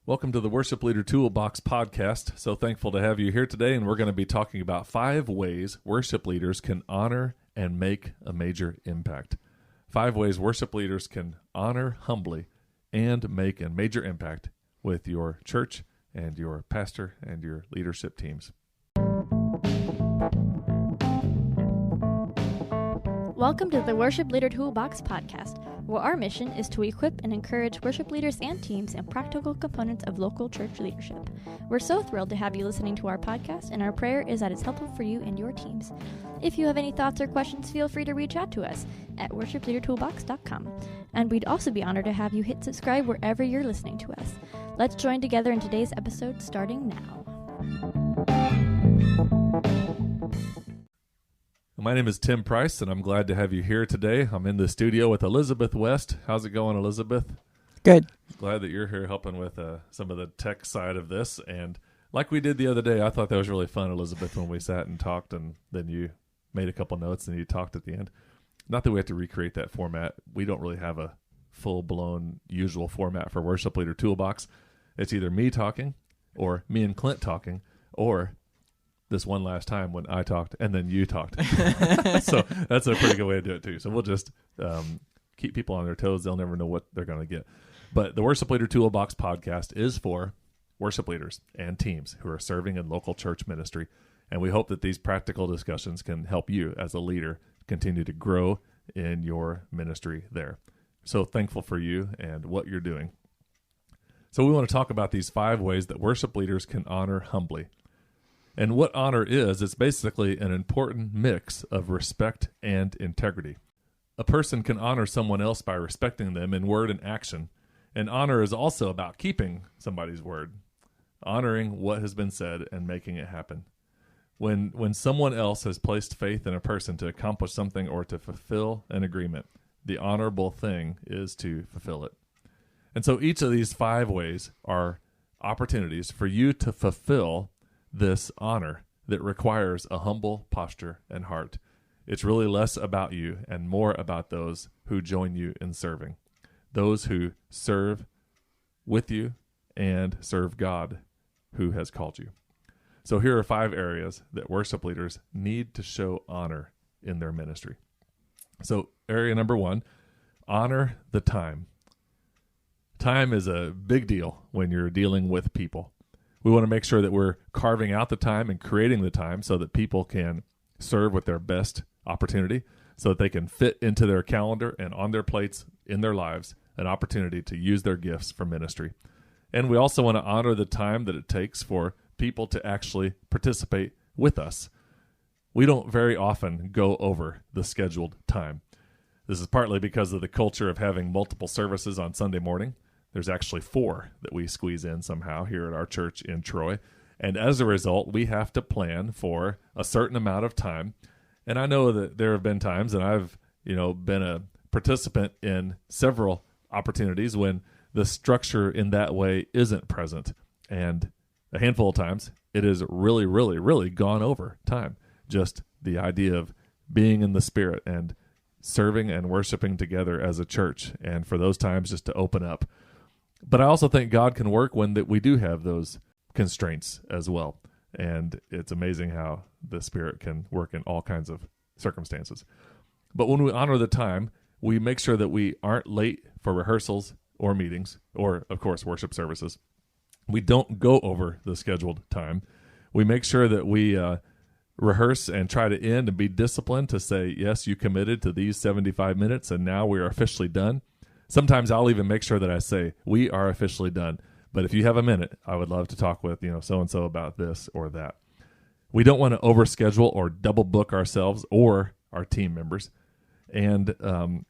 Welcome to the Worship Leader Toolbox podcast. So thankful to have you here today, and we're going to be talking about 5 ways worship leaders can honor and make a major impact. 5 ways worship leaders can honor humbly and make a major impact with your church and your pastor and your leadership teams. Welcome to the Worship Leader Toolbox podcast, where our mission is to equip and encourage worship leaders and teams in practical components of local church leadership. We're so thrilled to have you listening to our podcast, and our prayer is that it's helpful for you and your teams. If you have any thoughts or questions, feel free to reach out to us at worshipleadertoolbox.com. And we'd also be honored to have you hit subscribe wherever you're listening to us. Let's join together in today's episode starting now. My name is Tim Price, and I'm glad to have you here today. I'm in the studio with Elizabeth West. How's it going, Elizabeth? Good. Glad that you're here helping with some of the tech side of this. And like we did the other day, I thought that was really fun, Elizabeth, when we sat and talked, and then you made a couple notes and you talked at the end. Not that we have to recreate that format. We don't really have a full-blown usual format for Worship Leader Toolbox. It's either me talking or me and Clint talking or this one last time when I talked and then you talked. So that's a pretty good way to do it too. So we'll just keep people on their toes. They'll never know what they're going to get. But the Worship Leader Toolbox podcast is for worship leaders and teams who are serving in local church ministry. And we hope that these practical discussions can help you as a leader continue to grow in your ministry there. So thankful for you and what you're doing. So we want to talk about these 5 ways that worship leaders can honor humbly. And what honor is, it's basically an important mix of respect and integrity. A person can honor someone else by respecting them in word and action. And honor is also about keeping somebody's word, honoring what has been said and making it happen. When someone else has placed faith in a person to accomplish something or to fulfill an agreement, the honorable thing is to fulfill it. And so each of these 5 ways are opportunities for you to fulfill this honor that requires a humble posture and heart. It's really less about you and more about those who join you in serving, those who serve with you and serve God who has called you. So here are 5 areas that worship leaders need to show honor in their ministry. So area number 1, honor the time. Time is a big deal when you're dealing with people. We want to make sure that we're carving out the time and creating the time so that people can serve with their best opportunity, so that they can fit into their calendar and on their plates in their lives an opportunity to use their gifts for ministry. And we also want to honor the time that it takes for people to actually participate with us. We don't very often go over the scheduled time. This is partly because of the culture of having multiple services on Sunday morning. There's actually 4 that we squeeze in somehow here at our church in Troy. And as a result, we have to plan for a certain amount of time. And I know that there have been times, and I've been a participant in several opportunities when the structure in that way isn't present. And a handful of times, it has really, really, really gone over time. Just the idea of being in the Spirit and serving and worshiping together as a church. And for those times just to open up. But I also think God can work when we do have those constraints as well. And it's amazing how the Spirit can work in all kinds of circumstances. But when we honor the time, we make sure that we aren't late for rehearsals or meetings or, of course, worship services. We don't go over the scheduled time. We make sure that we rehearse and try to end and be disciplined to say, yes, you committed to these 75 minutes and now we are officially done. Sometimes I'll even make sure that I say, we are officially done. But if you have a minute, I would love to talk with, so-and-so about this or that. We don't want to overschedule or double book ourselves or our team members. And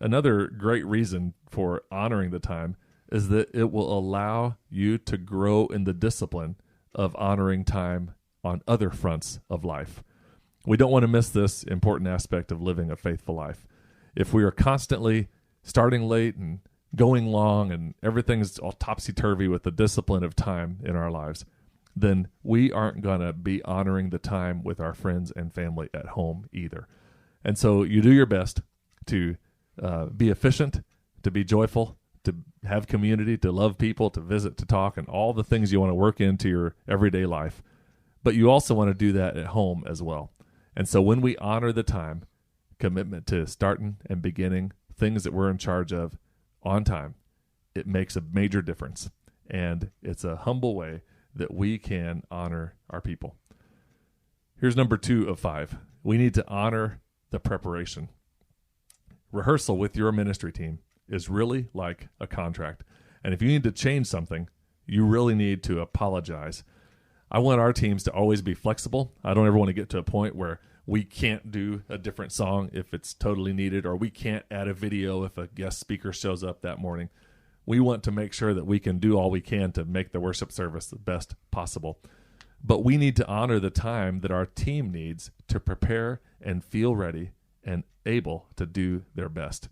another great reason for honoring the time is that it will allow you to grow in the discipline of honoring time on other fronts of life. We don't want to miss this important aspect of living a faithful life. If we are constantly starting late and going long and everything's all topsy-turvy with the discipline of time in our lives, then we aren't going to be honoring the time with our friends and family at home either. And so you do your best to be efficient, to be joyful, to have community, to love people, to visit, to talk, and all the things you want to work into your everyday life. But you also want to do that at home as well. And so when we honor the time, commitment to starting and beginning things that we're in charge of on time, it makes a major difference. And it's a humble way that we can honor our people. Here's number 2 of 5. We need to honor the preparation. Rehearsal with your ministry team is really like a contract. And if you need to change something, you really need to apologize. I want our teams to always be flexible. I don't ever want to get to a point where we can't do a different song if it's totally needed, or we can't add a video if a guest speaker shows up that morning. We want to make sure that we can do all we can to make the worship service the best possible. But we need to honor the time that our team needs to prepare and feel ready and able to do their best.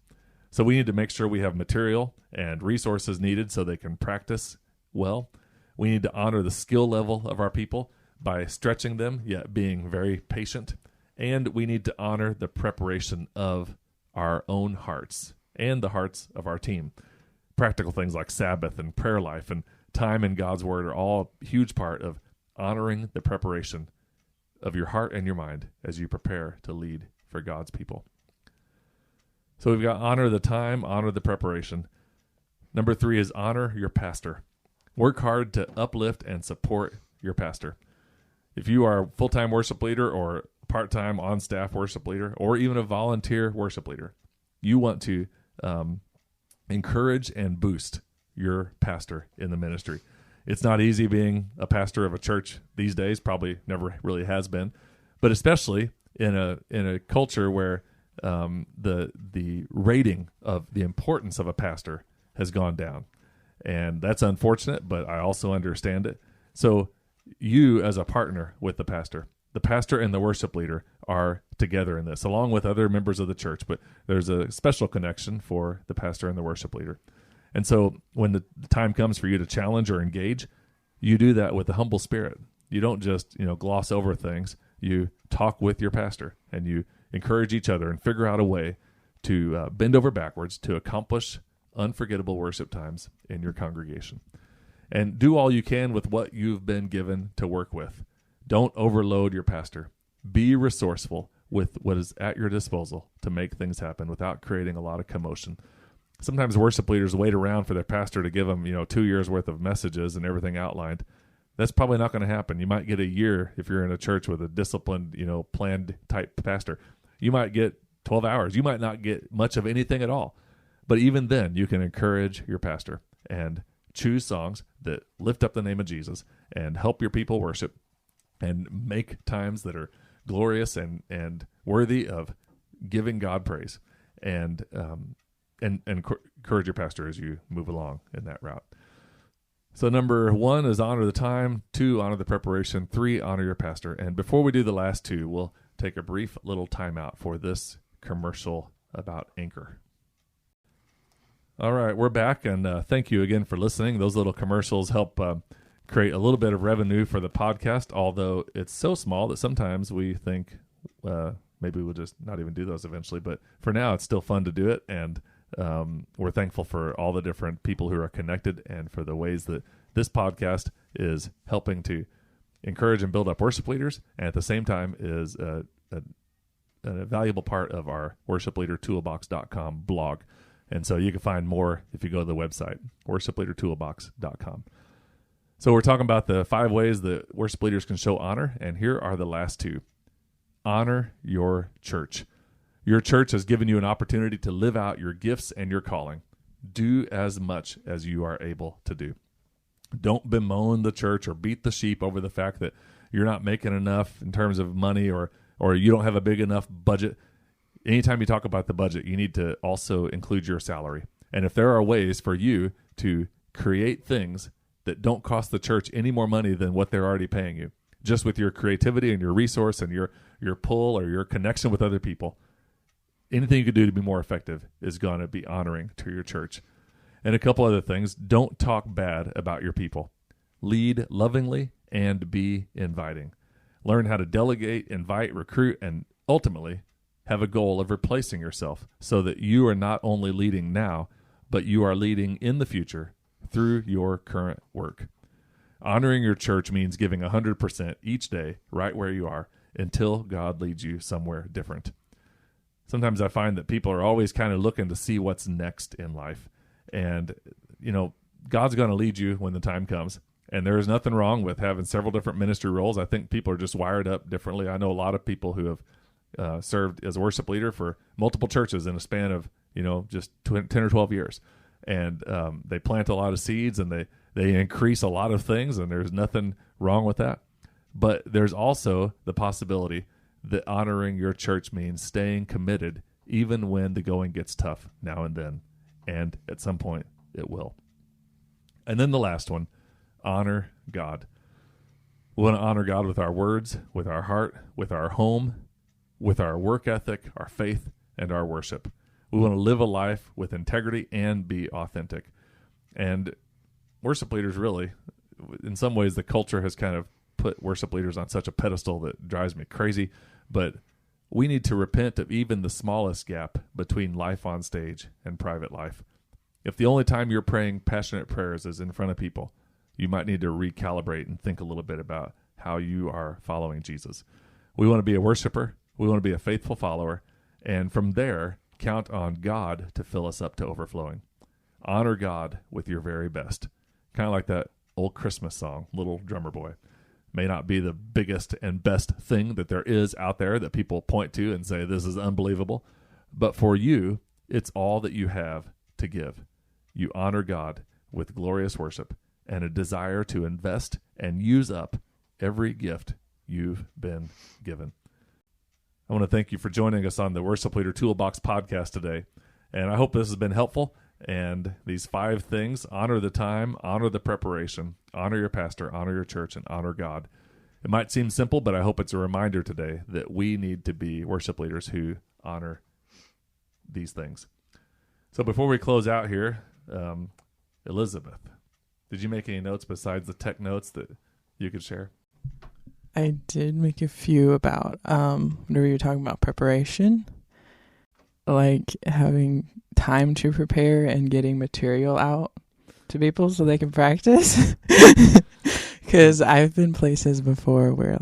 So we need to make sure we have material and resources needed so they can practice well. We need to honor the skill level of our people by stretching them, yet being very patient. And we need to honor the preparation of our own hearts and the hearts of our team. Practical things like Sabbath and prayer life and time in God's Word are all a huge part of honoring the preparation of your heart and your mind as you prepare to lead for God's people. So we've got honor the time, honor the preparation. Number 3 is honor your pastor. Work hard to uplift and support your pastor. If you are a full-time worship leader or part-time on-staff worship leader or even a volunteer worship leader, you want to encourage and boost your pastor in the ministry. It's not easy being a pastor of a church these days, probably never really has been, but especially in a culture where the rating of the importance of a pastor has gone down. And that's unfortunate, but I also understand it. So you as a partner with the pastor and the worship leader are together in this, along with other members of the church, but there's a special connection for the pastor and the worship leader. And so when the time comes for you to challenge or engage, you do that with a humble spirit. You don't just, gloss over things. You talk with your pastor and you encourage each other and figure out a way to bend over backwards to accomplish unforgettable worship times in your congregation. And do all you can with what you've been given to work with. Don't overload your pastor. Be resourceful with what is at your disposal to make things happen without creating a lot of commotion. Sometimes worship leaders wait around for their pastor to give them, 2 years worth of messages and everything outlined. That's probably not going to happen. You might get a year if you're in a church with a disciplined, planned type pastor. You might get 12 hours. You might not get much of anything at all. But even then, you can encourage your pastor and choose songs that lift up the name of Jesus and help your people worship and make times that are glorious and worthy of giving God praise. And encourage your pastor as you move along in that route. So number 1 is honor the time. 2, honor the preparation. 3, honor your pastor. And before we do the last 2, we'll take a brief little timeout for this commercial about Anchor. All right, we're back, and thank you again for listening. Those little commercials help create a little bit of revenue for the podcast, although it's so small that sometimes we think maybe we'll just not even do those eventually. But for now, it's still fun to do it, and we're thankful for all the different people who are connected and for the ways that this podcast is helping to encourage and build up worship leaders, and at the same time is a valuable part of our worshipleadertoolbox.com blog. And so you can find more if you go to the website, worshipleadertoolbox.com. So we're talking about the 5 ways that worship leaders can show honor, and here are the last 2. Honor your church. Your church has given you an opportunity to live out your gifts and your calling. Do as much as you are able to do. Don't bemoan the church or beat the sheep over the fact that you're not making enough in terms of money or you don't have a big enough budget. Anytime you talk about the budget, you need to also include your salary. And if there are ways for you to create things that don't cost the church any more money than what they're already paying you, just with your creativity and your resource and your pull or your connection with other people, anything you could do to be more effective is going to be honoring to your church. And a couple other things. Don't talk bad about your people. Lead lovingly and be inviting. Learn how to delegate, invite, recruit, and ultimately have a goal of replacing yourself so that you are not only leading now, but you are leading in the future through your current work. Honoring your church means giving 100% each day right where you are until God leads you somewhere different. Sometimes I find that people are always kind of looking to see what's next in life. And, God's going to lead you when the time comes. And there is nothing wrong with having several different ministry roles. I think people are just wired up differently. I know a lot of people who have served as a worship leader for multiple churches in a span of, just 10 or 12 years. And they plant a lot of seeds and they increase a lot of things, and there's nothing wrong with that. But there's also the possibility that honoring your church means staying committed even when the going gets tough now and then. And at some point, it will. And then the last one, honor God. We want to honor God with our words, with our heart, with our home, with our work ethic, our faith, and our worship. We want to live a life with integrity and be authentic. And worship leaders really, in some ways, the culture has kind of put worship leaders on such a pedestal that drives me crazy. But we need to repent of even the smallest gap between life on stage and private life. If the only time you're praying passionate prayers is in front of people, you might need to recalibrate and think a little bit about how you are following Jesus. We want to be a worshiper. We want to be a faithful follower. And from there, count on God to fill us up to overflowing. Honor God with your very best. Kind of like that old Christmas song, Little Drummer Boy. May not be the biggest and best thing that there is out there that people point to and say, this is unbelievable. But for you, it's all that you have to give. You honor God with glorious worship and a desire to invest and use up every gift you've been given. I want to thank you for joining us on the Worship Leader Toolbox podcast today. And I hope this has been helpful. And these 5 things: honor the time, honor the preparation, honor your pastor, honor your church, and honor God. It might seem simple, but I hope it's a reminder today that we need to be worship leaders who honor these things. So before we close out here, Elizabeth, did you make any notes besides the tech notes that you could share? I did make a few about whenever you're talking about preparation, like having time to prepare and getting material out to people so they can practice. Because I've been places before where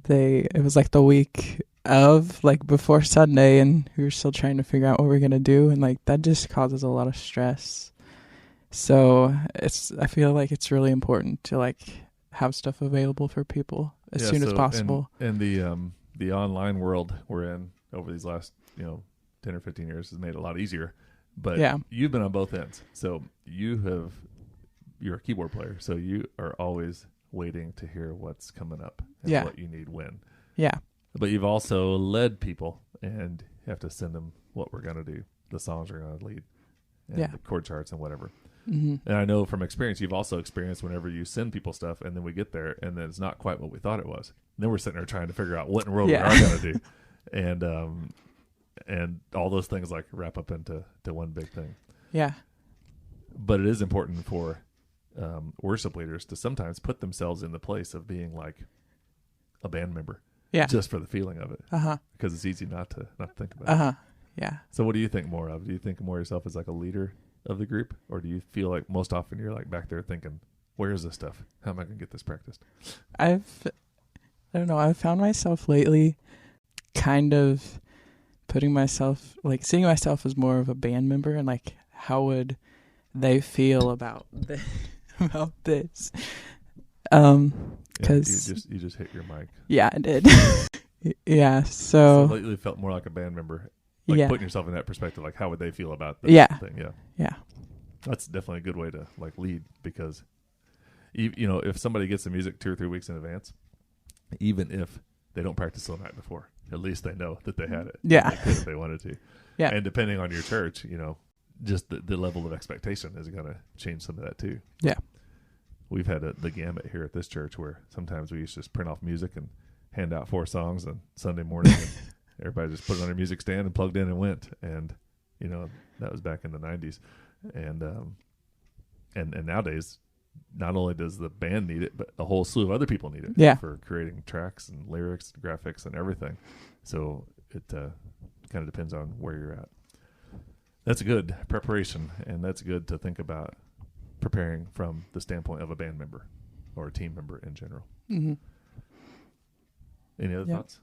it was like the week of, like, before Sunday, and we were still trying to figure out what we're gonna do, and that just causes a lot of stress. So I feel like it's really important to have stuff available for people as soon as possible. And the online world we're in over these last 10 or 15 years has made it a lot easier. But you've been on both ends. So you're a keyboard player, so you are always waiting to hear what's coming up and what you need when. Yeah. But you've also led people, and you have to send them what we're going to do, the songs we're going to lead, and the chord charts and whatever. Mm-hmm. And I know from experience, you've also experienced whenever you send people stuff, and then we get there, and then it's not quite what we thought it was. And then we're sitting there trying to figure out what in the world we are going to do. And all those things wrap up into one big thing. Yeah. But it is important for worship leaders to sometimes put themselves in the place of being like a band member. Yeah. Just for the feeling of it. Uh-huh. Because it's easy not to think about it. Uh-huh. Yeah. So what do you think more of? Do you think more of yourself as like a leader of the group? Or do you feel like most often you're back there thinking, where is this stuff? How am I going to get this practiced? I don't know. I've found myself lately kind of putting myself, seeing myself as more of a band member, and how would they feel about this? Because you just hit your mic. Yeah, I did. Yeah, so lately felt more like a band member. Putting yourself in that perspective, how would they feel about this thing? Yeah. Yeah. That's definitely a good way to lead, because if somebody gets the music 2 or 3 weeks in advance, even if they don't practice the night before, at least they know that they had it. Yeah. They could if they wanted to. Yeah. And depending on your church, just the level of expectation is going to change some of that too. Yeah. We've had the gamut here at this church where sometimes we used to just print off music and hand out 4 songs on Sunday morning. And everybody just put it on their music stand and plugged in and went. And, that was back in the 90s. And nowadays, not only does the band need it, but a whole slew of other people need it for creating tracks and lyrics, graphics, and everything. So it kind of depends on where you're at. That's good preparation, and that's good to think about preparing from the standpoint of a band member or a team member in general. Mm-hmm. Any other thoughts?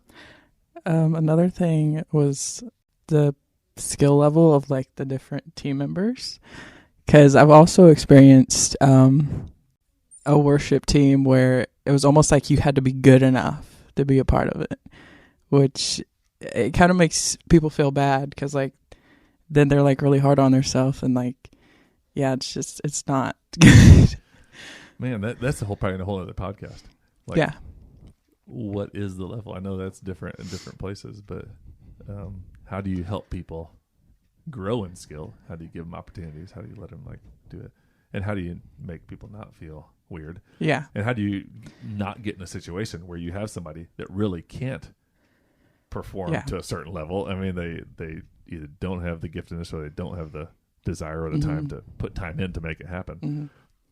Another thing was the skill level of like the different team members, because I've also experienced a worship team where it was almost like you had to be good enough to be a part of it, which it kind of makes people feel bad because like then they're like really hard on themselves and like, yeah, it's not good. Man, that's the whole probably a whole other podcast. Like, yeah. What is the level? I know that's different in different places, but how do you help people grow in skill? How do you give them opportunities? How do you let them like do it? And how do you make people not feel weird? Yeah. And how do you not get in a situation where you have somebody that really can't perform to a certain level? I mean, they either don't have the giftedness or they don't have the desire or the time to put time in to make it happen. Mm-hmm.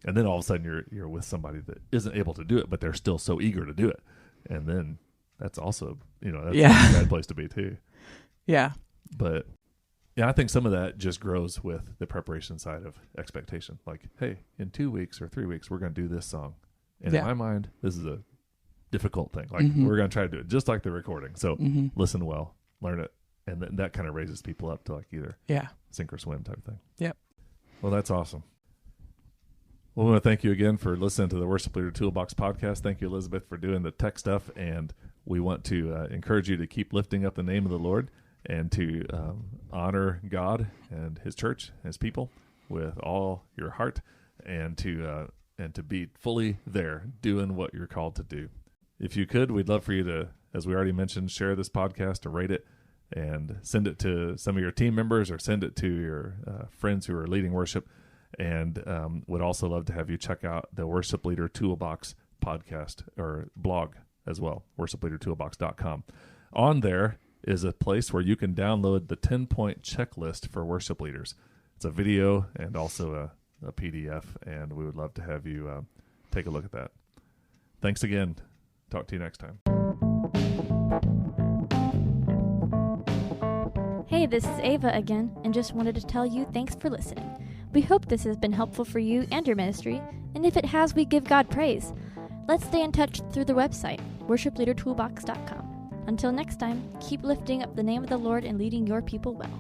And then all of a sudden you're with somebody that isn't able to do it, but they're still so eager to do it. And then that's also, that's a bad place to be too. Yeah. But yeah, I think some of that just grows with the preparation side of expectation. Like, hey, in 2 weeks or 3 weeks, we're going to do this song. And in my mind, this is a difficult thing. Like, we're going to try to do it just like the recording. So listen well, learn it. And then that kind of raises people up to like either sink or swim type thing. Yep. Well, that's awesome. Well, I want to thank you again for listening to the Worship Leader Toolbox podcast. Thank you, Elizabeth, for doing the tech stuff. And we want to encourage you to keep lifting up the name of the Lord and to honor God and his church, his people with all your heart, and to be fully there doing what you're called to do. If you could, we'd love for you to, as we already mentioned, share this podcast or rate it and send it to some of your team members or send it to your friends who are leading worship. And would also love to have you check out the Worship Leader Toolbox podcast or blog as well, worshipleadertoolbox.com. On there is a place where you can download the 10-point checklist for worship leaders. It's a video and also a PDF, and we would love to have you take a look at that. Thanks again. Talk to you next time. Hey, this is Ava again, and just wanted to tell you thanks for listening. We hope this has been helpful for you and your ministry, and if it has, we give God praise. Let's stay in touch through the website, worshipleadertoolbox.com. Until next time, keep lifting up the name of the Lord and leading your people well.